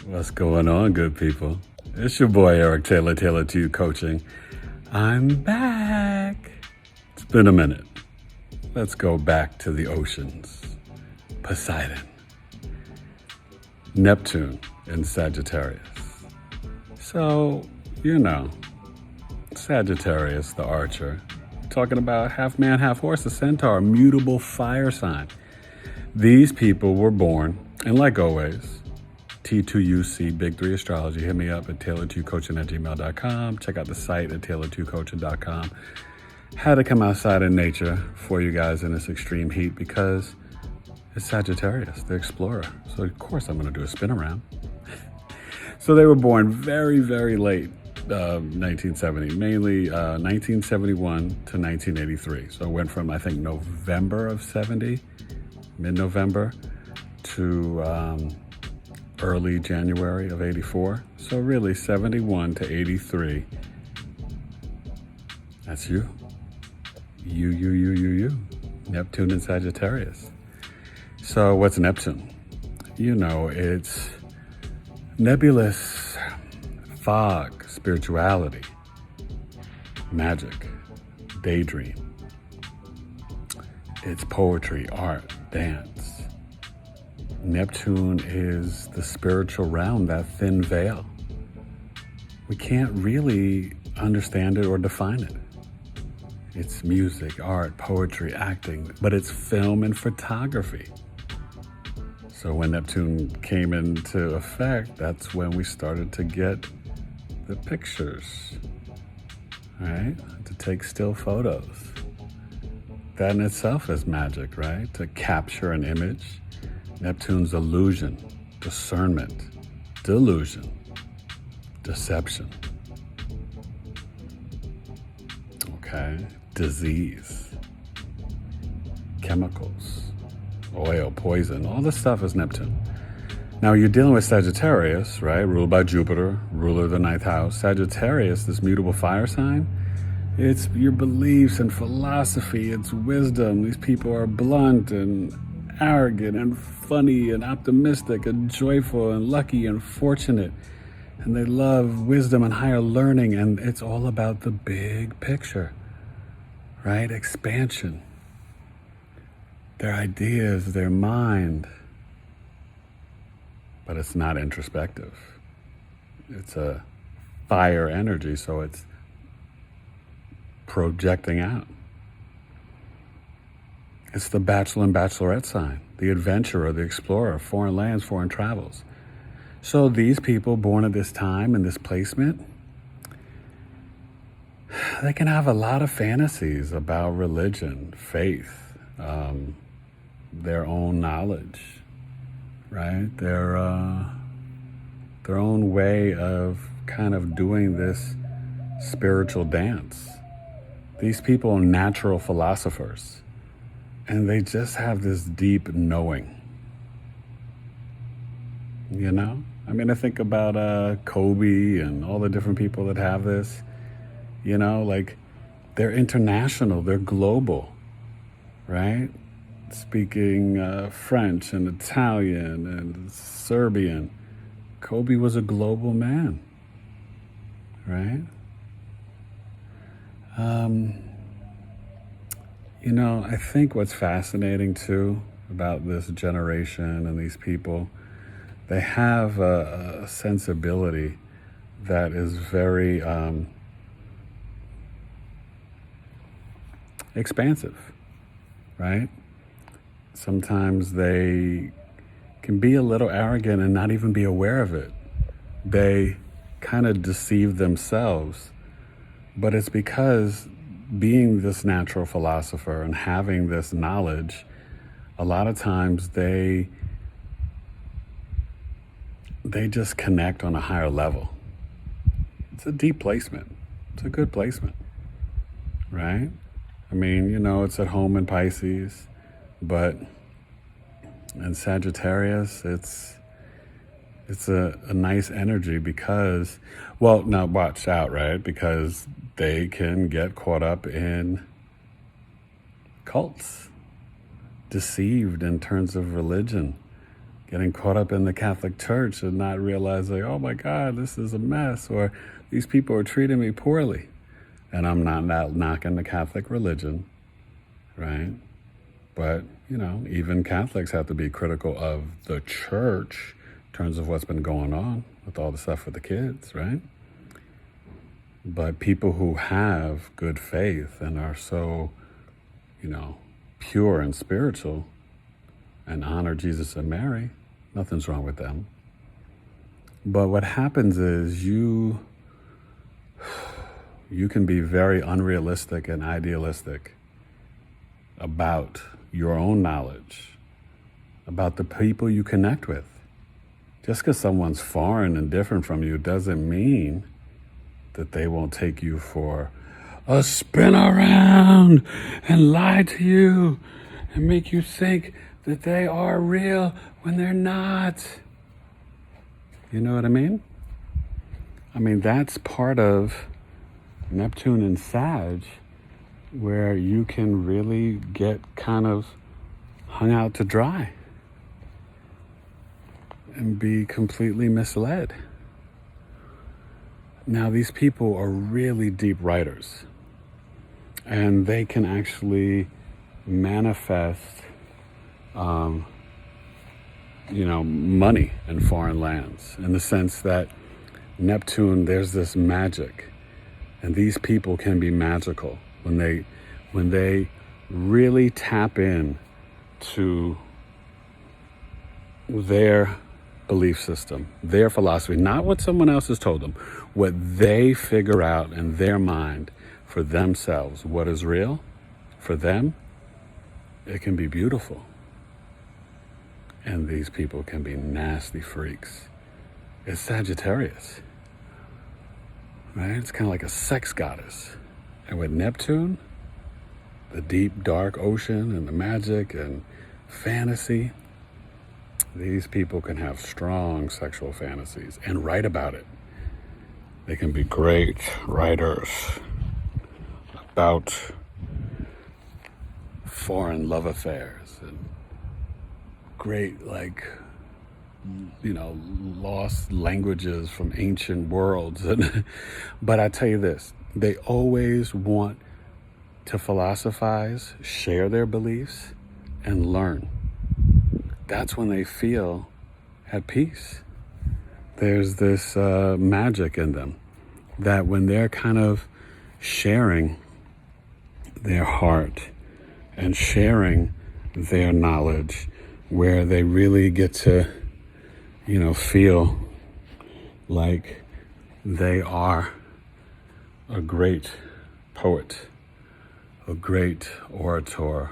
What's going on, good people? It's your boy Eric Taylor, Taylor 2 Coaching. I'm back. It's been a minute. Let's go back to the oceans. Poseidon. Neptune in Sagittarius. So, Sagittarius, the archer, talking about half man, half horse, a centaur, mutable fire sign. These people were born, and like always, T2UC, BigEAstrology. Hit me up at taylor2coaching@gmail.com. Check out the site at taylor2coaching.com. Had to come outside in nature for you guys in this extreme heat because it's Sagittarius, the explorer. So of course I'm going to do a spin around. So they were born very, very late, 1970, mainly 1971 to 1983. So it went from, I think, November of 70, mid-November, to early January of 84. So really 71 to 83. That's you. You. Neptune in Sagittarius. So what's Neptune? It's nebulous, fog, spirituality, magic, daydream. It's poetry, art, dance. Neptune is the spiritual realm, that thin veil. We can't really understand it or define it. It's music, art, poetry, acting, but it's film and photography. So when Neptune came into effect, that's when we started to get the pictures, right? To take still photos. That in itself is magic, right? To capture an image. Neptune's illusion, discernment, delusion, deception. Okay, disease, chemicals, oil, poison, all this stuff is Neptune. Now you're dealing with Sagittarius, right? Ruled by Jupiter, ruler of the ninth house. Sagittarius, this mutable fire sign, it's your beliefs and philosophy, it's wisdom. These people are blunt and arrogant and funny and optimistic and joyful and lucky and fortunate. And they love wisdom and higher learning, and it's all about the big picture, right? Expansion. Their ideas, their mind. But it's not introspective. It's a fire energy, so it's projecting out. It's the bachelor and bachelorette sign, the adventurer, the explorer, foreign lands, foreign travels. So these people born at this time in this placement, they can have a lot of fantasies about religion, faith, their own knowledge, right? Their own way of kind of doing this spiritual dance. These people are natural philosophers. And they just have this deep knowing, I think about Kobe and all the different people that have this, they're international, they're global, right? Speaking French and Italian and Serbian. Kobe was a global man, right? I think what's fascinating too about this generation and these people, they have a sensibility that is very expansive, right? Sometimes they can be a little arrogant and not even be aware of it. They kind of deceive themselves, but it's because being this natural philosopher and having this knowledge, a lot of times they just connect on a higher level. It's a deep placement. It's a good placement, right? It's at home in Pisces, but in Sagittarius, it's a nice energy because, now watch out, right? Because they can get caught up in cults, deceived in terms of religion, getting caught up in the Catholic Church and not realizing, oh my God, this is a mess, or these people are treating me poorly. And I'm not knocking the Catholic religion, right? But, even Catholics have to be critical of the church in terms of what's been going on with all the stuff with the kids, right? But people who have good faith and are so, pure and spiritual and honor Jesus and Mary, nothing's wrong with them. But what happens is you can be very unrealistic and idealistic about your own knowledge, about the people you connect with. Just because someone's foreign and different from you doesn't mean that they won't take you for a spin around and lie to you and make you think that they are real when they're not. You know what I mean? That's part of Neptune in Sag, where you can really get kind of hung out to dry and be completely misled. Now, these people are really deep writers, and they can actually manifest, money in foreign lands, in the sense that Neptune, there's this magic, and these people can be magical when they really tap in to their belief system, their philosophy, not what someone else has told them, what they figure out in their mind for themselves, what is real for them. It can be beautiful. And these people can be nasty freaks. It's Sagittarius, right? It's kind of like a sex goddess. And with Neptune, the deep, dark ocean and the magic and fantasy, these people can have strong sexual fantasies and write about it. They can be great writers about foreign love affairs and great, lost languages from ancient worlds. But I tell you this, they always want to philosophize, share their beliefs, and learn. That's when they feel at peace. There's this magic in them that when they're kind of sharing their heart and sharing their knowledge, where they really get to, feel like they are a great poet, a great orator,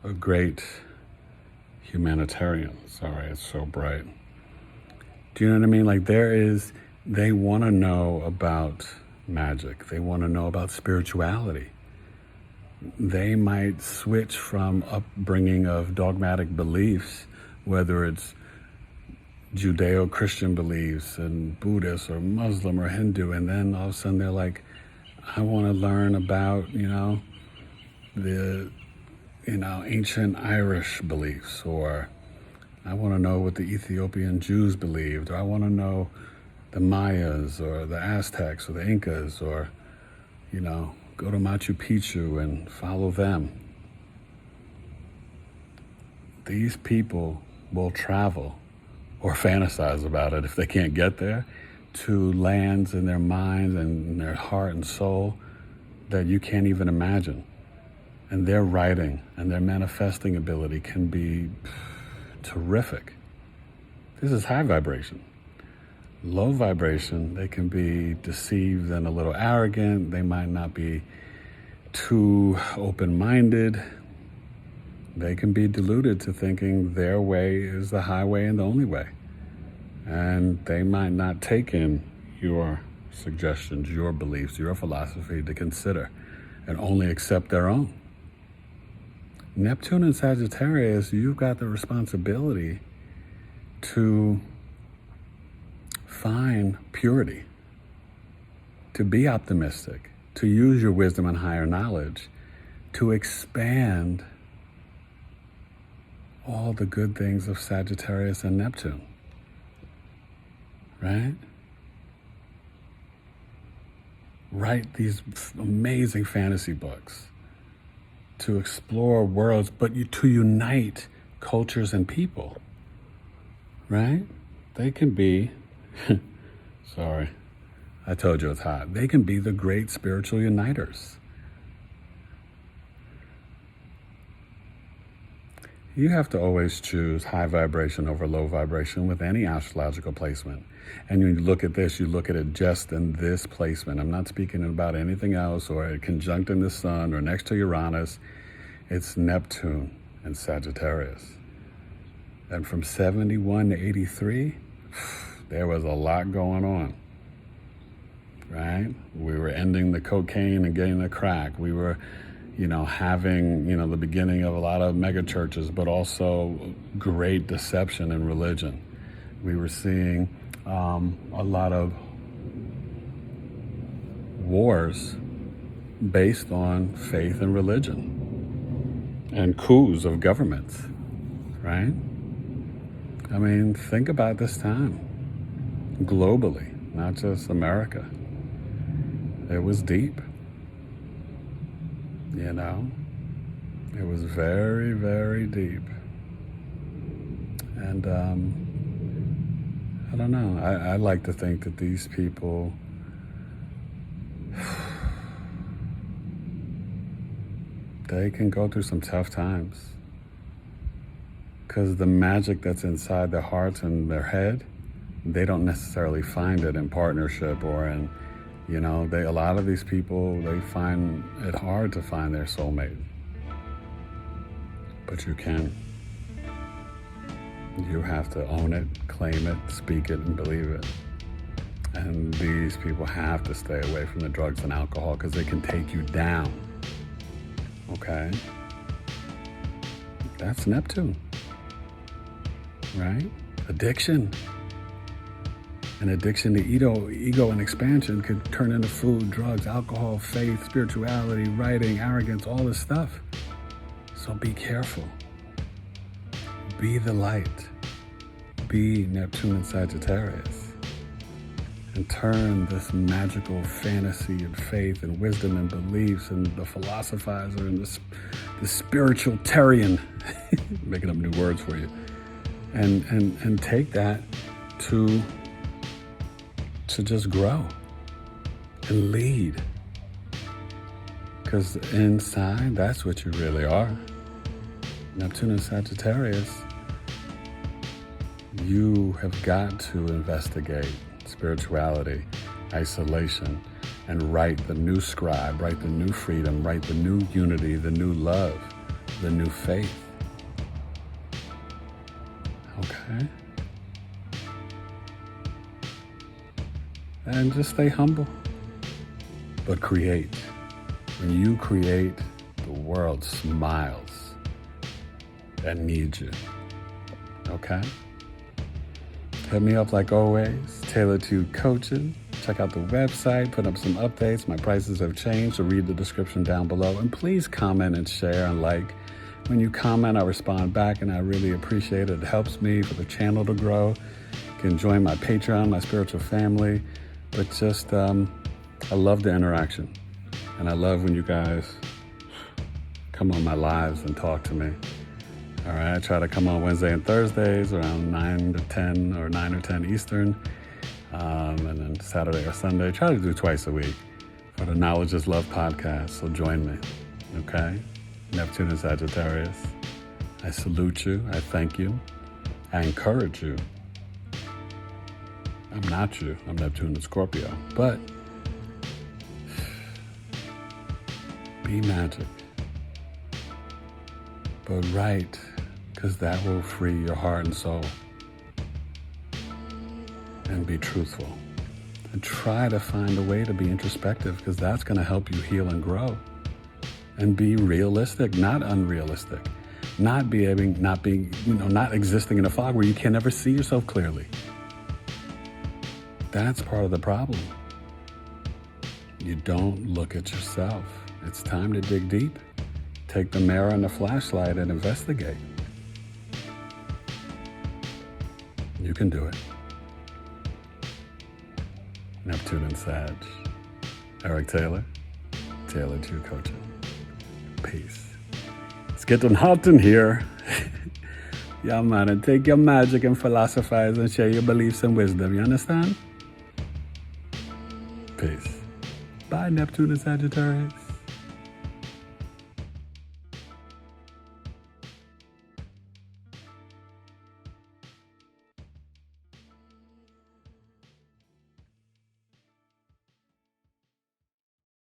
a great humanitarian. Sorry, it's so bright. Do you know what I mean? They want to know about magic. They want to know about spirituality. They might switch from upbringing of dogmatic beliefs, whether it's Judeo-Christian beliefs and Buddhist or Muslim or Hindu, and then all of a sudden they're like, I want to learn about, the, ancient Irish beliefs, or I want to know what the Ethiopian Jews believed, or I want to know the Mayas or the Aztecs or the Incas, or, go to Machu Picchu and follow them. These people will travel or fantasize about it if they can't get there, to lands in their minds and in their heart and soul that you can't even imagine. And their writing and their manifesting ability can be terrific. This is high vibration. Low vibration, they can be deceived and a little arrogant. They might not be too open-minded. They can be deluded to thinking their way is the highway and the only way. And they might not take in your suggestions, your beliefs, your philosophy to consider, and only accept their own. Neptune in Sagittarius, you've got the responsibility to find purity, to be optimistic, to use your wisdom and higher knowledge to expand all the good things of Sagittarius and Neptune, right? Write these amazing fantasy books to explore worlds, but to unite cultures and people, right? They can be, sorry, I told you it's hot. They can be the great spiritual uniters. You have to always choose high vibration over low vibration with any astrological placement. And when you look at this, you look at it just in this placement. I'm not speaking about anything else or conjunct in the sun or next to Uranus. It's Neptune in Sagittarius. And from 71 to 83, there was a lot going on, right? We were ending the cocaine and getting the crack. We were having, the beginning of a lot of mega churches, but also great deception in religion. We were seeing a lot of wars based on faith and religion and coups of governments, right? I mean, think about this time globally, not just America. It was deep. It was very, very deep. And I don't know. I like to think that these people, they can go through some tough times. Because the magic that's inside their hearts and their head, they don't necessarily find it in partnership or in a lot of these people, they find it hard to find their soulmate. But you can. You have to own it, claim it, speak it, and believe it. And these people have to stay away from the drugs and alcohol because they can take you down. Okay? That's Neptune. Right? Addiction. An addiction to ego and expansion could turn into food, drugs, alcohol, faith, spirituality, writing, arrogance, all this stuff. So be careful. Be the light. Be Neptune in Sagittarius. And turn this magical fantasy and faith and wisdom and beliefs and the philosophizer and the spiritualitarian, making up new words for you, and take that to just grow and lead. Because inside, that's what you really are. Neptune in Sagittarius, you have got to investigate spirituality, isolation, and write the new scribe, write the new freedom, write the new unity, the new love, the new faith. Okay? And just stay humble, but create. When you create, the world smiles and needs you. Okay? Hit me up like always, Tailored to Coaching. Check out the website, put up some updates. My prices have changed, so read the description down below. And please comment and share and like. When you comment, I respond back, and I really appreciate it. It helps me for the channel to grow. You can join my Patreon, my spiritual family. But just, I love the interaction. And I love when you guys come on my lives and talk to me. All right, I try to come on Wednesday and Thursdays around 9 to 10 or 9 or 10 Eastern. And then Saturday or Sunday. Try to do twice a week for the Knowledge is Love podcast. So join me, okay? Neptune in Sagittarius. I salute you. I thank you. I encourage you. I'm not you. I'm Neptune in Scorpio. But be magic. But write, because that will free your heart and soul. And be truthful. And try to find a way to be introspective, because that's going to help you heal and grow. And be realistic, not unrealistic. Not existing in a fog where you can never see yourself clearly. That's part of the problem. You don't look at yourself. It's time to dig deep. Take the mirror and the flashlight and investigate. You can do it. Neptune in Sag. Eric Taylor, Taylor Jew Coaching. Peace. It's getting hot in here. Yeah, man, and take your magic and philosophize and share your beliefs and wisdom. You understand? Peace. Bye, Neptune in Sagittarius.